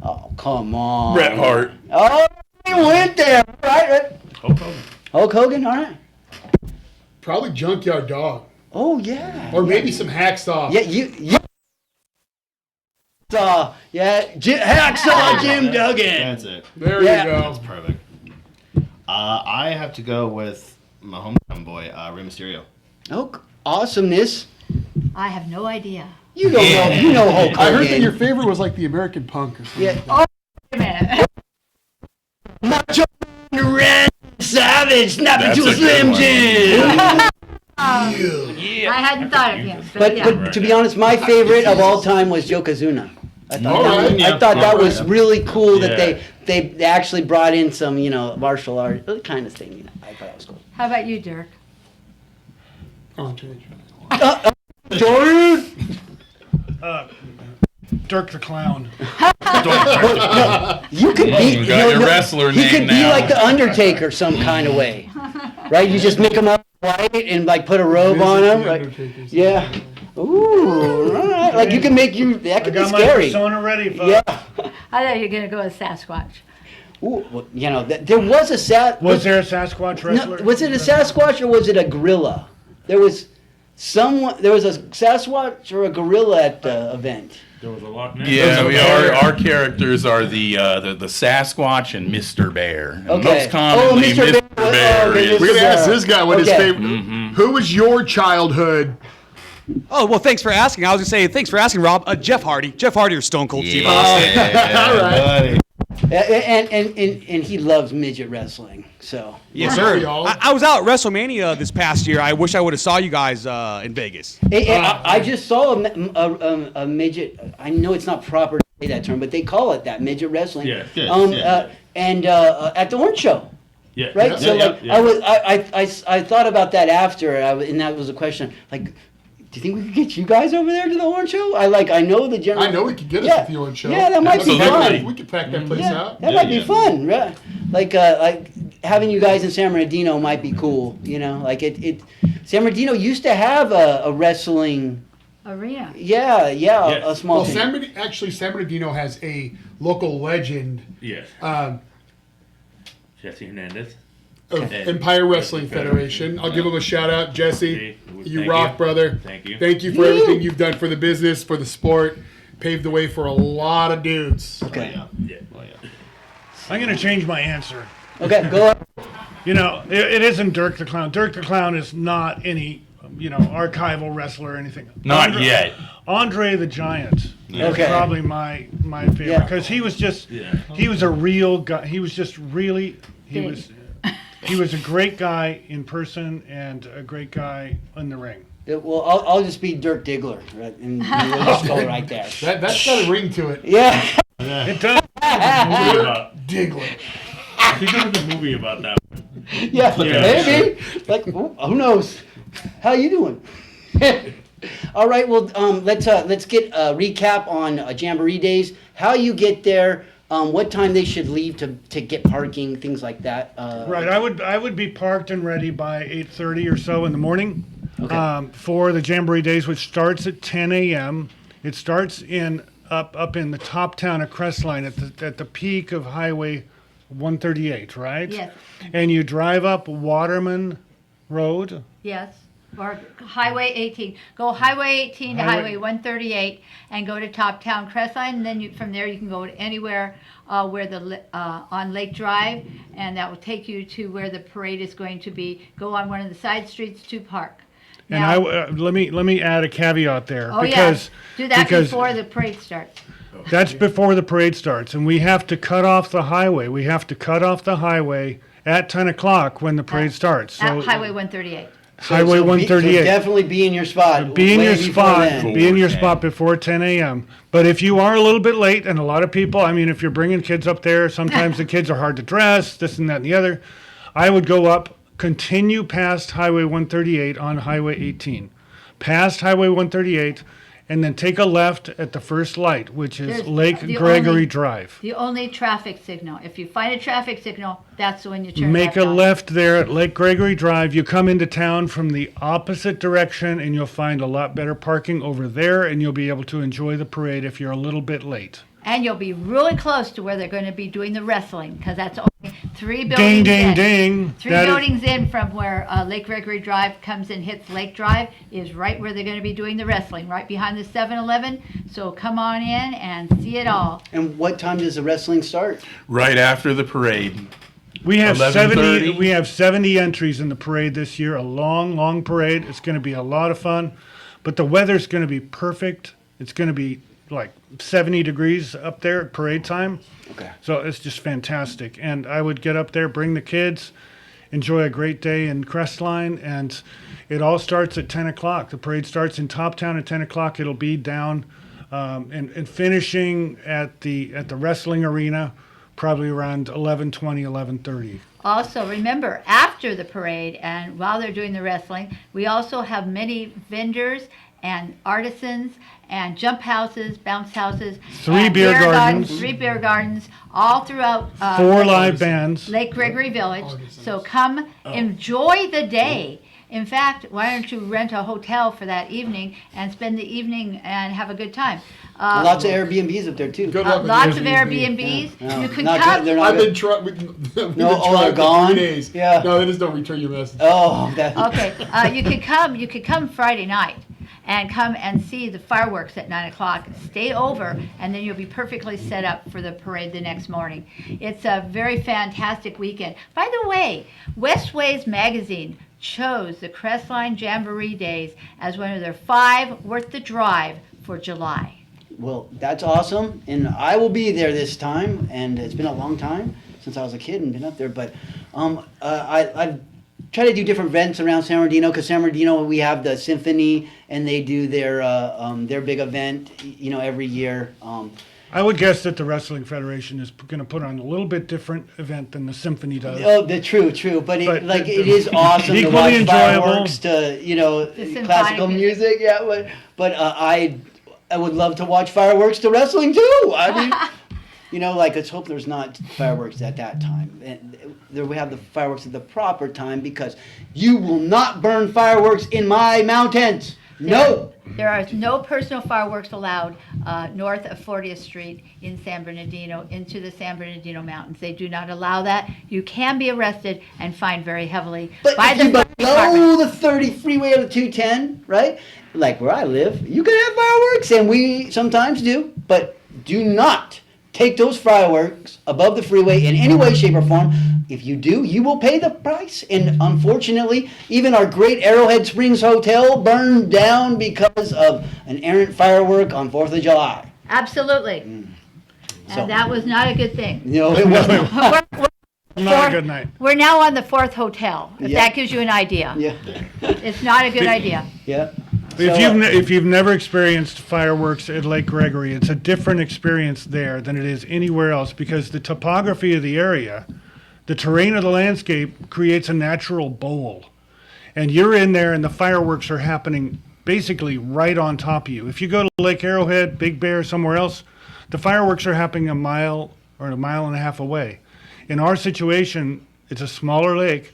Oh, come on. Bret Hart. Oh, he went there. Right. Hulk Hogan. Hulk Hogan, all right. Probably Junkyard Dog. Oh, yeah. Or maybe some Hacksaw. Yeah, you Hacksaw Jim Duggan. That's it. There Yeah. you go. That's perfect. I have to go with my hometown boy, Rey Mysterio. Oh, awesomeness. I have no idea. You don't know. You know Hulk Hogan. I heard that your favorite was like the American Punk or something. Yeah. Wait a minute. Macho Red Savage, snapping That's to a a Slim good Jim. I hadn't thought of him. But yeah. to be honest, my favorite of all time was Yokozuna. I thought, Alright. I thought that was really cool that Yeah. they actually brought in some martial art kind of thing. I thought that was cool. How about you, Dirk? Oh, change. Dude, Dirk the Clown. you could be You got your wrestler he name could be now. like the Undertaker some kind of way, right? You just make him up white and like put a robe on him, The right? Undertaker's- Yeah. Ooh, all right. Like you can make that I could be got my scary. persona ready, folks. Yeah. I thought you were going to go with Sasquatch. Ooh, well, there was a Was there a Sasquatch wrestler? No, was it a Sasquatch or was it a gorilla? There was a Sasquatch or a gorilla at the event. There was a Loch Ness. Yeah, our characters are the Sasquatch and Mr. Bear. And Okay. Most commonly, Mr. Mr. Bear. Bear Okay, is We're gonna ask this guy what his Okay. favorite. Who was your childhood? Oh, well, thanks for asking. I was going to say, thanks for asking, Rob. Jeff Hardy. Jeff Hardy or Stone Cold Steve Austin. buddy. And he loves midget wrestling. So Yes, Wow. sir. Y'all. I was out at WrestleMania this past year. I wish I would have saw you guys in Vegas. I just saw a midget. I know it's not proper to say that term, but they call it that, midget wrestling. Yes. Yes, yeah. and at the Orange Show. Yeah. Right. Yeah, So yeah, like yeah. I thought about that after, and that was a question. Like, do you think we could get you guys over there to the Orange Show? I know the general. I know we could get us to the Orange Show. Yeah, that might be Absolutely. fun. We could pack that place Yeah, out. that might be fun. Right? Like having you guys in San Bernardino might be cool. You know, like it San Bernardino used to have a wrestling. Arena. Yeah, Yes. a small Well, thing. San Bernardino has a local legend Yes. Jesse Hernandez. of And- Empire Wrestling Empire Federation. I'll give him a shout out, Jesse. You Thank rock, you. brother. Thank you. Thank you for everything you've done for the business, for the sport. Paved the way for a lot of dudes. Okay. Yeah. I'm going to change my answer. Okay, go on. You know, it isn't Dirk the Clown. Dirk the Clown is not any, archival wrestler or anything. Not yet. Andre the Giant is Okay. probably my favorite Yeah. because he was just Yeah. he was a real guy. He was just really he Big. was a great guy in person and a great guy in the ring. Well, I'll just be Dirk Diggler, right? And we'll just go right there. That's got a ring to it. Yeah. It does. Movie about, Diggler. I think there was a movie about that. Yeah, Yeah. maybe. Like, who knows? How you doing? All right. Well, let's get a recap on Jamboree Days. How you get there. What time they should leave to get parking, things like that. Right. I would be parked and ready by 8:30 or so in the morning. Okay. For the Jamboree Days, which starts at 10 a.m. It starts up in the top town of Crestline at the peak of Highway 138, right? Yes. And you drive up Waterman Road. Yes. Or Highway 18. Go Highway 18 to Highway 138 and go to Top Town Crestline. And then from there you can go to anywhere where on Lake Drive, and that will take you to where the parade is going to be. Go on one of the side streets to park. And Now- let me add a caveat there Oh, because yeah. Do that because before the parade starts. that's before the parade starts, and we have to cut off the highway. We have to cut off the highway at 10 o'clock when the parade starts. At Highway 138. Highway So 138. definitely be in your spot. Be in way your before spot. then. Be in your spot before 10 a.m. But if you are a little bit late, and a lot of people, I mean, if you're bringing kids up there, sometimes the kids are hard to dress, this and that and the other. I would go up, continue past Highway 138 on Highway 18, past Highway 138, and then take a left at the first light, which is There's Lake the Gregory only- Drive. The only traffic signal. If you find a traffic signal, that's when you turn Make left a on. left there at Lake Gregory Drive. You come into town from the opposite direction, and you'll find a lot better parking over there, and you'll be able to enjoy the parade if you're a little bit late. And you'll be really close to where they're going to be doing the wrestling, because that's only 3 buildings Ding, ding, in. ding. 3 That is- buildings in from where Lake Gregory Drive comes and hits Lake Drive is right where they're going to be doing the wrestling, right behind the 7-Eleven. So come on in and see it all. And what time does the wrestling start? Right after the parade. We have 11:30. We have 70 entries in the parade this year. A long, long parade. It's going to be a lot of fun, but the weather's going to be perfect. It's going to be like 70 degrees up there at parade time. Okay. So it's just fantastic. And I would get up there, bring the kids, enjoy a great day in Crestline, and it all starts at 10 o'clock. The parade starts in Top Town at 10 o'clock. It'll be down and finishing at the wrestling arena probably around 11:20, 11:30. Also, remember, after the parade and while they're doing the wrestling, we also have many vendors and artisans and jump houses, bounce houses, 3 and beer gardens. 3 beer gardens, all throughout 4 live bands. Lake Gregory Village. So come enjoy the day. In fact, why don't you rent a hotel for that evening and spend the evening and have a good time? Lots of Airbnbs up there too. Good luck with Lots of Airbnb. Airbnbs. Yeah. You could Not come. good. They're not I've been good. trying. We've No, been oh, trying they're for gone? 3 days. Yeah. No, they just don't return your message. Oh, that. Okay, you could come. You could come Friday night, and come and see the fireworks at 9 o'clock. Stay over, and then you'll be perfectly set up for the parade the next morning. It's a very fantastic weekend. By the way, Westways Magazine chose the Crestline Jamboree Days as one of their 5 worth the drive for July. Well, that's awesome, and I will be there this time. And it's been a long time since I was a kid and been up there. But I've tried to do different events around San Bernardino, because San Bernardino we have the symphony, and they do their big event, every year. I would guess that the Wrestling Federation is going to put on a little bit different event than the Symphony does. Oh, true. But it is awesome to equally watch enjoyable. fireworks, to classical music. Yeah, but I would love to watch fireworks to wrestling too. I mean, let's hope there's not fireworks at that time, and there we have the fireworks at the proper time, because you will not burn fireworks in my mountains. No. There are no personal fireworks allowed north of 40th Street in San Bernardino into the San Bernardino Mountains. They do not allow that. You can be arrested and fined very heavily by the fire department. Below the 30 freeway or the 210, right? Like where I live, you can have fireworks, and we sometimes do, but do not take those fireworks above the freeway in any way, shape, or form. If you do, you will pay the price. And unfortunately, even our great Arrowhead Springs Hotel burned down because of an errant firework on 4th of July. Absolutely. And that was not a good thing. No, it wasn't. Not a good night. We're now on the 4th hotel, if Yeah. that gives you an idea. Yeah. It's not a good idea. Yeah. If you've never experienced fireworks at Lake Gregory, it's a different experience there than it is anywhere else, because the topography of the area, the terrain of the landscape, creates a natural bowl. And you're in there and the fireworks are happening basically right on top of you. If you go to Lake Arrowhead, Big Bear, somewhere else, the fireworks are happening a mile or a mile and a half away. In our situation, it's a smaller lake,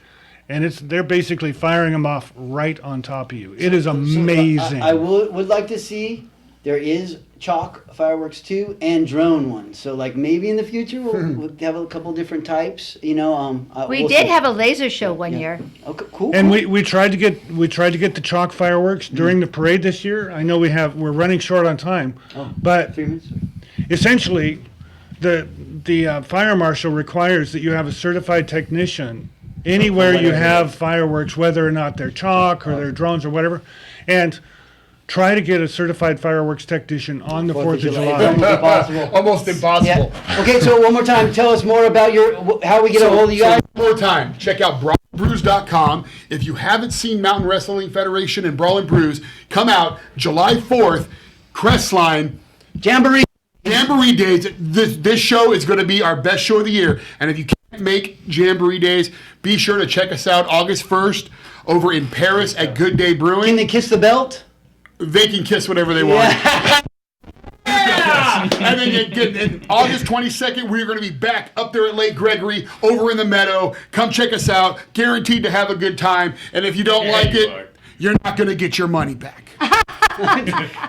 and they're basically firing them off right on top of you. It is amazing. I would like to see, there is chalk fireworks too, and drone ones. So maybe in the future we'll have a couple different types. We we'll did see. have a laser show one year. Okay, cool. And we tried to get the chalk fireworks during the parade this year. I know we're running short on time, but 3 minutes. essentially the fire marshal requires that you have a certified technician anywhere you have fireworks, whether or not they're chalk or they're drones or whatever, and try to get a certified fireworks technician on the 4th of July. Almost impossible. Almost impossible. Yeah. Okay, so one more time, tell us more about how we get a hold of you guys. One more time, check out brawlandbrews.com. If you haven't seen Mountain Wrestling Federation and Brawl and Brews, come out July 4th, Crestline. Jamboree Days. This show is going to be our best show of the year. And if you can't make Jamboree Days, be sure to check us out August 1st over in Paris at Good Day Brewing. Can they kiss the belt? They can kiss whatever they want. And then August 22nd, we're going to be back up there at Lake Gregory, over in the meadow. Come check us out. Guaranteed to have a good time. And if you don't like it, you're not going to get your money back.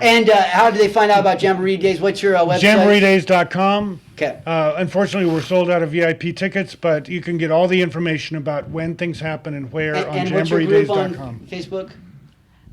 And how do they find out about Jamboree Days? What's your website? JamboreeDays.com. Okay. Unfortunately, we're sold out of VIP tickets, but you can get all the information about when things happen and where on And what's your group on JamboreeDays.com. Facebook?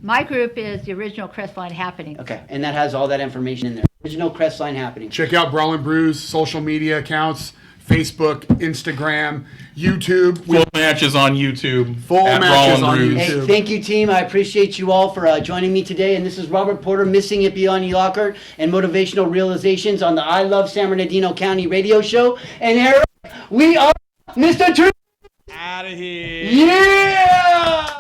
My group is the original Crestline Happening. Okay, and that has all that information in there. Original Crestline Happening. Check out Brawl and Brews social media accounts, Facebook, Instagram, YouTube. Full matches on YouTube. Full at matches Brawl and on Brews. YouTube. Hey, thank you, team. I appreciate you all for joining me today. And this is Robert Porter, Missing It Beyond Lockhart, and Motivational Realizations on the I Love San Bernardino County radio show. And Eric, we are Mr. True. Out of here. Yeah!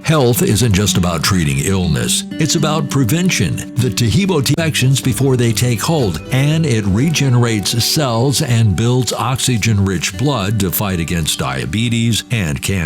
Health isn't just about treating illness, it's about prevention. The Tahibo infections before they take hold, and it regenerates cells and builds oxygen-rich blood to fight against diabetes and cancer.